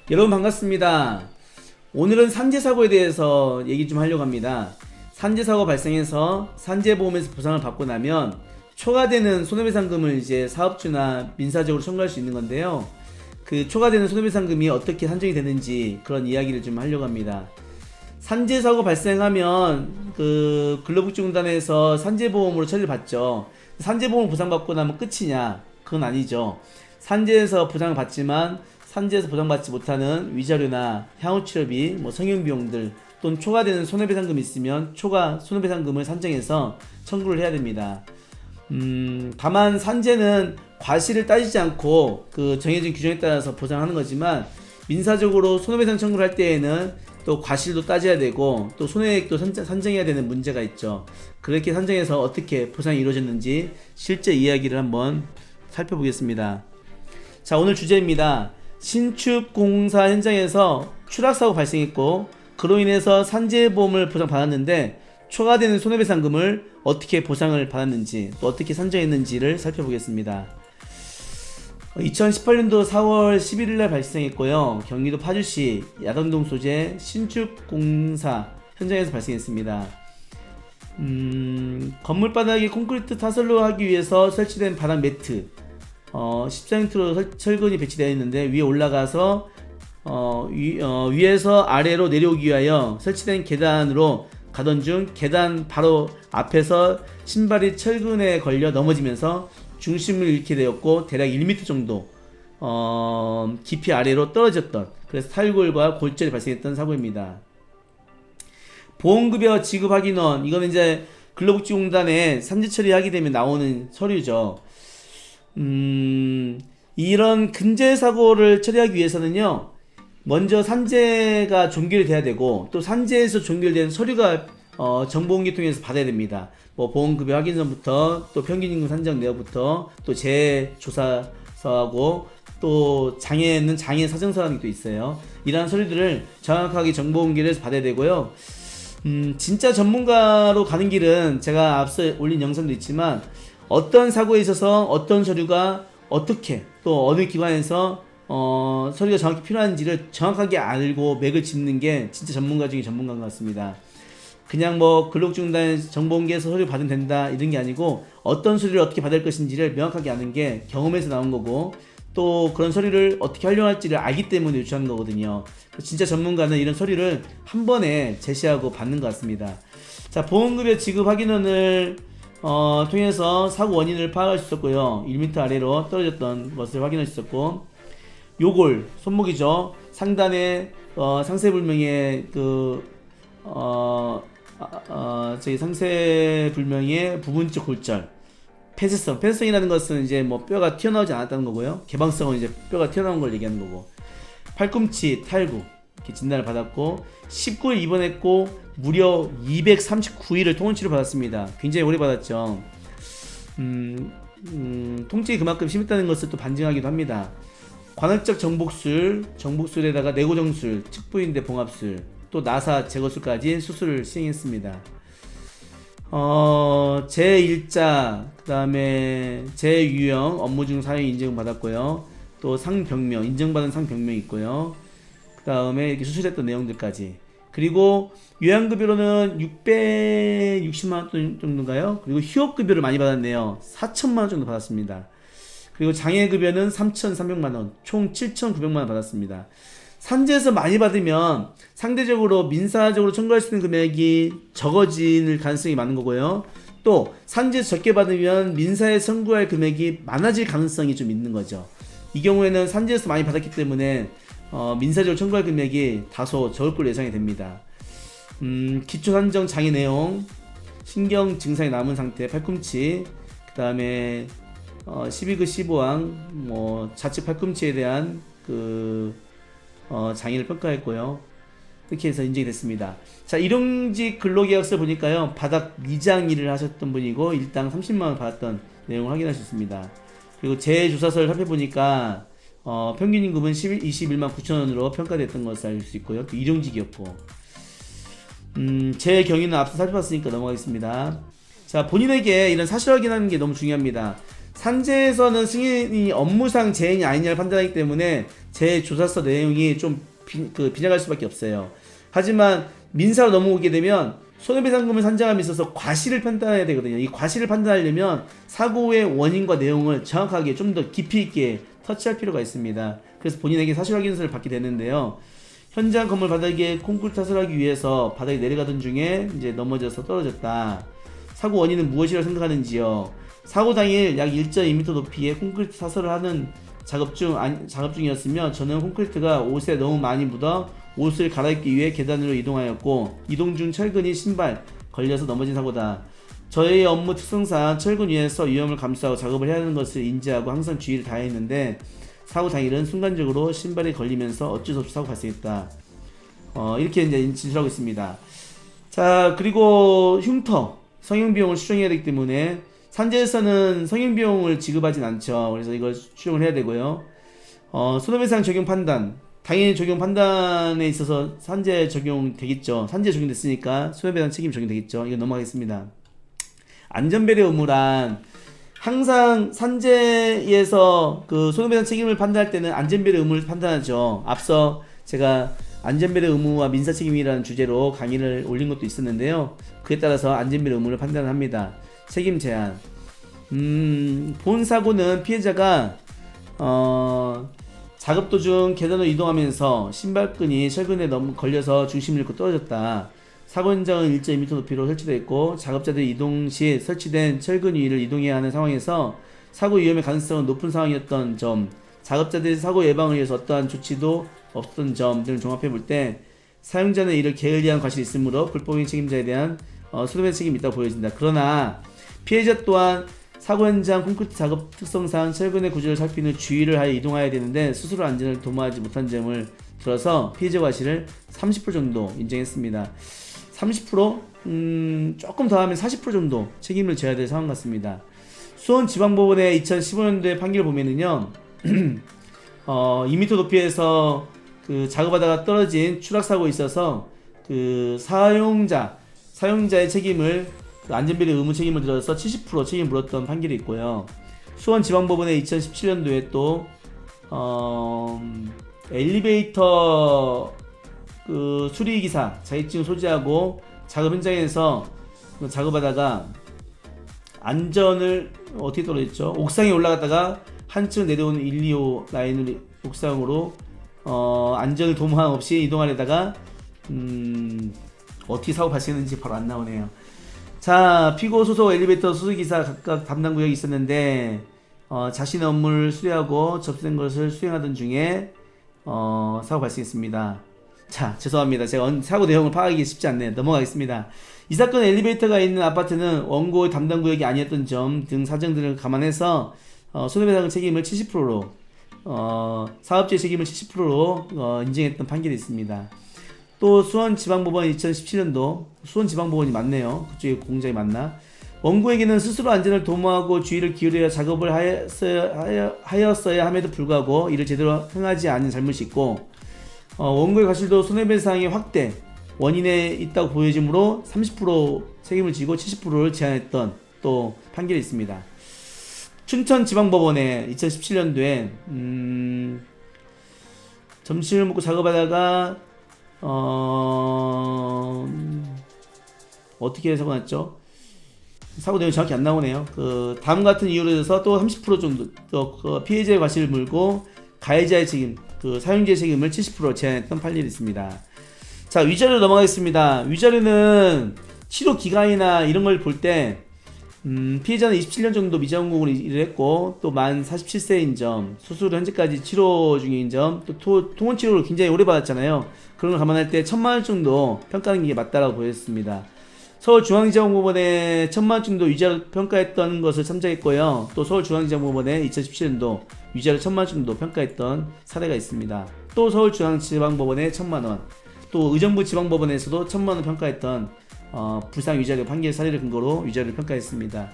여러분 반갑습니다. 오늘은 산재사고에 대해서 얘기 좀 하려고 합니다. 산재사고 발생해서 산재보험에서 보상을 받고 나면 초과되는 손해배상금을 이제 사업주나 민사적으로 청구할 수 있는 건데요. 그 초과되는 손해배상금이 어떻게 산정이 되는지 그런 이야기를 좀 하려고 합니다. 산재사고 발생하면 그 근로복지공단에서 산재보험으로 처리를 받죠. 산재보험을 보상받고 나면 끝이냐? 그건 아니죠. 산재에서 보상을 받지만 산재에서 보상받지 못하는 위자료나 향후치료비, 성형비용들 또는 초과되는 손해배상금이 있으면 초과 손해배상금을 산정해서 청구를 해야 됩니다. 다만 산재는 과실을 따지지 않고 그 정해진 규정에 따라서 보상하는 거지만 민사적으로 손해배상 청구를 할 때에는 또 과실도 따져야 되고 또 손해액도 산정해야 되는 문제가 있죠. 그렇게 산정해서 어떻게 보상이 이루어졌는지 실제 이야기를 한번 살펴보겠습니다. 자, 오늘 주제입니다. 신축 공사 현장에서 추락사고 발생했고 그로 인해서 산재보험을 보상받았는데 초과되는 손해배상금을 어떻게 보상을 받았는지 또 어떻게 산정했는지를 살펴보겠습니다. 2018년도 4월 11일날 발생했고요. 경기도 파주시 야당동 소재 신축 공사 현장에서 발생했습니다. 건물 바닥에 콘크리트 타설로 하기 위해서 설치된 바닥 매트 10cm로 철근이 배치되어 있는데 위에 올라가서 위에서 아래로 내려오기 위하여 설치된 계단으로 가던 중 계단 바로 앞에서 신발이 철근에 걸려 넘어지면서 중심을 잃게 되었고 대략 1m 정도 깊이 아래로 떨어졌던, 그래서 탈골과 골절이 발생했던 사고입니다. 보험급여 지급 확인원, 이거는 이제 근로복지공단에 산재 처리하게 되면 나오는 서류죠. 이런 근제사고를 처리하기 위해서는요, 먼저 산재가 종결이 돼야 되고 또 산재에서 종결된 서류가 정보공개 통해서 받아야 됩니다. 보험급여 확인서부터 또 평균임금 산정 내역부터 또 재조사서하고 또 장애는 장애 사정서라는 게 또 있어요. 이러한 서류들을 정확하게 정보공개를 해서 받아야 되고요. 진짜 전문가로 가는 길은 제가 앞서 올린 영상도 있지만 어떤 사고에 있어서 어떤 서류가 어떻게 또 어느 기관에서 서류가 정확히 필요한지를 정확하게 알고 맥을 짚는 게 진짜 전문가 중에 전문가인 것 같습니다. 그냥 근로복지공단 정보공개에서 서류 받으면 된다 이런 게 아니고 어떤 서류를 어떻게 받을 것인지를 명확하게 아는 게 경험에서 나온 거고 또 그런 서류를 어떻게 활용할지를 알기 때문에 요청하는 거거든요. 진짜 전문가는 이런 서류를 한 번에 제시하고 받는 것 같습니다. 자, 보험급여 지급 확인원을 통해서 사고 원인을 파악할 수 있었고요. 1m 아래로 떨어졌던 것을 확인할 수 있었고, 요골 손목이죠. 상단에 상세불명의 저기 상세불명의 부분적 골절, 폐쇄성이라는 것은 이제 뼈가 튀어나오지 않았다는 거고요. 개방성은 이제 뼈가 튀어나온 걸 얘기하는 거고, 팔꿈치 탈구 이렇게 진단을 받았고 19일 입원했고 무려 239일을 통원치료 받았습니다. 굉장히 오래 받았죠. 통증이 그만큼 심했다는 것을 또 반증하기도 합니다. 관악적 정복술에다가 내고정술, 측부인대 봉합술, 또 나사 제거술까지 수술을 시행했습니다. 제1자, 그 다음에 제 유형 업무 중 사용 인증 받았고요. 또 상병명, 인정받은 상병명이 있고요. 그 다음에 이렇게 수술했던 내용들까지. 그리고 요양급여로는 660만원 정도인가요? 그리고 휴업급여를 많이 받았네요. 4천만원 정도 받았습니다. 그리고 장애급여는 3,300만원, 총 7,900만원 받았습니다. 산재에서 많이 받으면 상대적으로 민사적으로 청구할 수 있는 금액이 적어질 가능성이 많은 거고요. 또 산재에서 적게 받으면 민사에 청구할 금액이 많아질 가능성이 좀 있는 거죠. 이 경우에는 산재에서 많이 받았기 때문에 민사적으로 청구할 금액이 다소 적을 걸로 예상이 됩니다. 기초 산정 장애 내용, 신경 증상이 남은 상태, 팔꿈치, 그 다음에 12그 15항 좌측 팔꿈치에 대한 장애를 평가했고요. 이렇게 해서 인정이 됐습니다. 자, 일용직 근로계약서 보니까요, 바닥 미장 일을 하셨던 분이고 일당 30만원 받았던 내용을 확인할 수 있습니다. 그리고 재조사서를 살펴보니까 평균임금은 21만 9천원으로 평가됐던 것을 알 수 있고요. 또 일용직이었고, 제 경위는 앞서 살펴봤으니까 넘어가겠습니다. 자, 본인에게 이런 사실 확인하는 게 너무 중요합니다. 산재에서는 승인이 업무상 재해이 아니냐를 판단하기 때문에 재 조사서 내용이 좀 빗나갈 수밖에 없어요. 하지만 민사로 넘어오게 되면 손해배상금을 산정함에 있어서 과실을 판단해야 되거든요. 이 과실을 판단하려면 사고의 원인과 내용을 정확하게 좀 더 깊이 있게 터치할 필요가 있습니다. 그래서 본인에게 사실 확인서를 받게 되는데요. 현장 건물 바닥에 콘크리트 타설을 하기 위해서 바닥에 내려가던 중에 이제 넘어져서 떨어졌다. 사고 원인은 무엇이라고 생각하는지요? 사고 당일 약 1.2m 높이의 콘크리트 타설을 하는 작업 중이었으며 저는 콘크리트가 옷에 너무 많이 묻어 옷을 갈아입기 위해 계단으로 이동하였고 이동 중 철근이 신발 걸려서 넘어진 사고다. 저의 업무 특성상 철근 위에서 위험을 감수하고 작업을 해야 하는 것을 인지하고 항상 주의를 다했는데 사고 당일은 순간적으로 신발이 걸리면서 어쩔 수 없이 사고 발생했다. 이렇게 이제 진술하고 있습니다. 자, 그리고 흉터 성형비용을 수정해야 되기 때문에 산재에서는 성형비용을 지급하진 않죠. 그래서 이걸 수정을 해야 되고요. 손해배상 적용 판단 당연히 적용 판단에 있어서 산재 적용되겠죠. 산재 적용됐으니까 손해배상 책임 적용되겠죠. 이거 넘어가겠습니다. 안전배려 의무란 항상 산재에서 그 손해배상 책임을 판단할 때는 안전배려 의무를 판단하죠. 앞서 제가 안전배려 의무와 민사책임이라는 주제로 강의를 올린 것도 있었는데요. 그에 따라서 안전배려 의무를 판단합니다. 책임 제한. 본 사고는 피해자가 작업 도중 계단으로 이동하면서 신발끈이 철근에 걸려서 중심을 잃고 떨어졌다. 사고 현장은 1.2m 높이로 설치되어 있고 작업자들이 이동 시 설치된 철근 위를 이동해야 하는 상황에서 사고 위험의 가능성은 높은 상황이었던 점, 작업자들이 사고 예방을 위해서 어떠한 조치도 없었던 점 등을 종합해 볼 때 사용자는 이를 게을리한 과실이 있으므로 불법인 책임자에 대한 손해배상 책임이 있다고 보여진다. 그러나 피해자 또한 사고 현장 콘크리트 작업 특성상 철근의 구조를 살피는 후 주의를 하여 이동해야 되는데 스스로 안전을 도모하지 못한 점을 들어서 피해자 과실을 30% 정도 인정했습니다. 30%? 조금 더 하면 40% 정도 책임을 져야 될 상황 같습니다. 수원지방법원의 2015년도의 판결을 보면은요, 2m 높이에서 그 작업하다가 떨어진 추락사고에 있어서 그 사용자의 책임을 안전비리 의무 책임을 들어서 70% 책임을 물었던 판결이 있고요. 수원지방법원의 2017년도에 또 엘리베이터 그 수리기사 자격증 소지하고 작업 현장에서 작업하다가 안전을 어떻게 떨어졌죠? 옥상에 올라갔다가 한층 내려오는 1, 2호 라인을 옥상으로 안전을 도모함 없이 이동하려다가 어떻게 사고 발생했는지 바로 안 나오네요. 자, 피고 소속 엘리베이터 수리기사 각각 담당 구역이 있었는데 자신의 업무를 수리하고 접수된 것을 수행하던 중에 사고 발생했습니다. 자, 죄송합니다. 제가 사고 내용을 파악하기 쉽지 않네요. 넘어가겠습니다. 이 사건 엘리베이터가 있는 아파트는 원고의 담당 구역이 아니었던 점 등 사정들을 감안해서 손해배상 책임을 70%로 사업주의 책임을 70%로 인정했던 판결이 있습니다. 또 수원지방법원 2017년도 수원지방법원이 맞네요. 그쪽에 공장이 맞나? 원고에게는 스스로 안전을 도모하고 주의를 기울여 작업을 하였어야 함에도 불구하고 이를 제대로 행하지 않은 잘못이 있고 원고의 과실도 손해배상의 확대 원인에 있다고 보여지므로 30% 책임을 지고 70%를 제한했던 또 판결이 있습니다. 춘천지방법원의 2017년도에 점심을 먹고 작업하다가 어떻게 사고 났죠? 사고 내용이 정확히 안 나오네요. 그 다음 같은 이유로 해서 또 30% 정도 또 피해자의 과실을 물고 가해자의 책임, 그 사용자의 책임을 70% 제한했던 판결이 있습니다. 자, 위자료 넘어가겠습니다. 위자료는 치료 기간이나 이런 걸 볼 때 피해자는 27년 정도 미자원공으로 일을 했고 또 만 47세인 점, 수술을 현재까지 치료 중인 점, 또 통원 치료를 굉장히 오래 받았잖아요. 그런 걸 감안할 때 1,000만 원 정도 평가하는 게 맞다라고 보였습니다. 서울중앙지방법원에 1,000만 원 정도 위자료 평가했던 것을 참작했고요. 또 서울중앙지방법원에 2017년도 위자료 1,000만 원 정도 평가했던 사례가 있습니다. 또 서울중앙지방법원에 1,000만 원, 또 의정부 지방법원에서도 1,000만 원 평가했던 부상 위자료 판결 사례를 근거로 위자료를 평가했습니다.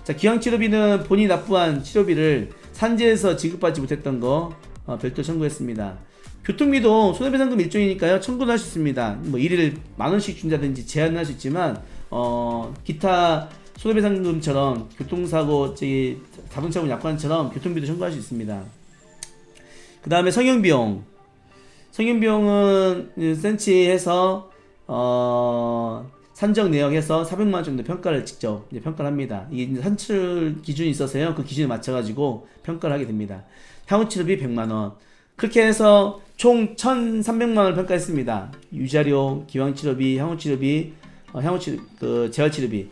자, 기왕치료비는 본인이 납부한 치료비를 산재에서 지급받지 못했던 거 별도 청구했습니다. 교통비도 손해배상금 일종이니까요, 청구는 할 수 있습니다. 뭐 일일 10,000원씩 준다든지 제한을 할 수 있지만 기타 손해배상금처럼 교통사고, 자동차고 약관처럼 교통비도 청구할 수 있습니다. 그 다음에 성형비용. 성형비용은 센치해서 산정 내역해서 400만원 정도 평가를 직접 이제 평가를 합니다. 이게 이제 산출 기준이 있어서요. 그 기준에 맞춰가지고 평가를 하게 됩니다. 향후치료비 100만원. 그렇게 해서 총 1,300만원을 평가했습니다. 유자료, 기왕치료비, 향후치료비, 재활치료비.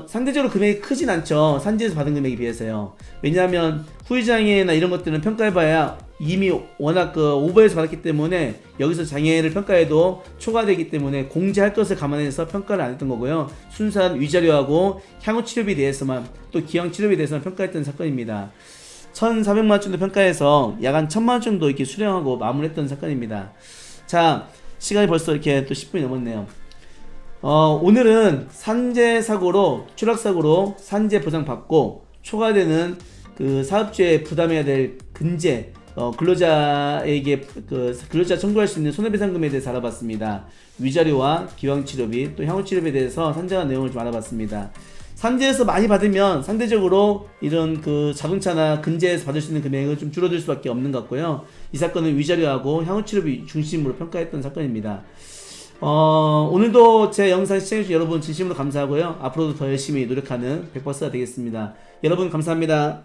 상대적으로 금액이 크진 않죠. 산지에서 받은 금액에 비해서요. 왜냐하면 후유장애나 이런 것들은 평가해봐야 이미 워낙 오버해서 받았기 때문에 여기서 장애를 평가해도 초과되기 때문에 공제할 것을 감안해서 평가를 안 했던 거고요. 순수한 위자료하고 향후치료비에 대해서만, 또 기왕치료비에 대해서만 평가했던 사건입니다. 1,400만원 정도 평가해서 약 한 1,000만원 정도 이렇게 수령하고 마무리했던 사건입니다. 자, 시간이 벌써 이렇게 또 10분이 넘었네요. 오늘은 산재사고로, 추락사고로 산재 보상 받고 초과되는 그 사업주에 부담해야 될 근제, 근로자에게 근로자 청구할 수 있는 손해배상금에 대해서 알아봤습니다. 위자료와 기왕치료비, 또 향후치료비에 대해서 산정한 내용을 좀 알아봤습니다. 산재에서 많이 받으면 상대적으로 이런 자동차나 근제에서 받을 수 있는 금액은 좀 줄어들 수밖에 없는 것 같고요. 이 사건은 위자료하고 향후치료비 중심으로 평가했던 사건입니다. 오늘도 제 영상 시청해주신 여러분 진심으로 감사하고요. 앞으로도 더 열심히 노력하는 백버스가 되겠습니다. 여러분 감사합니다.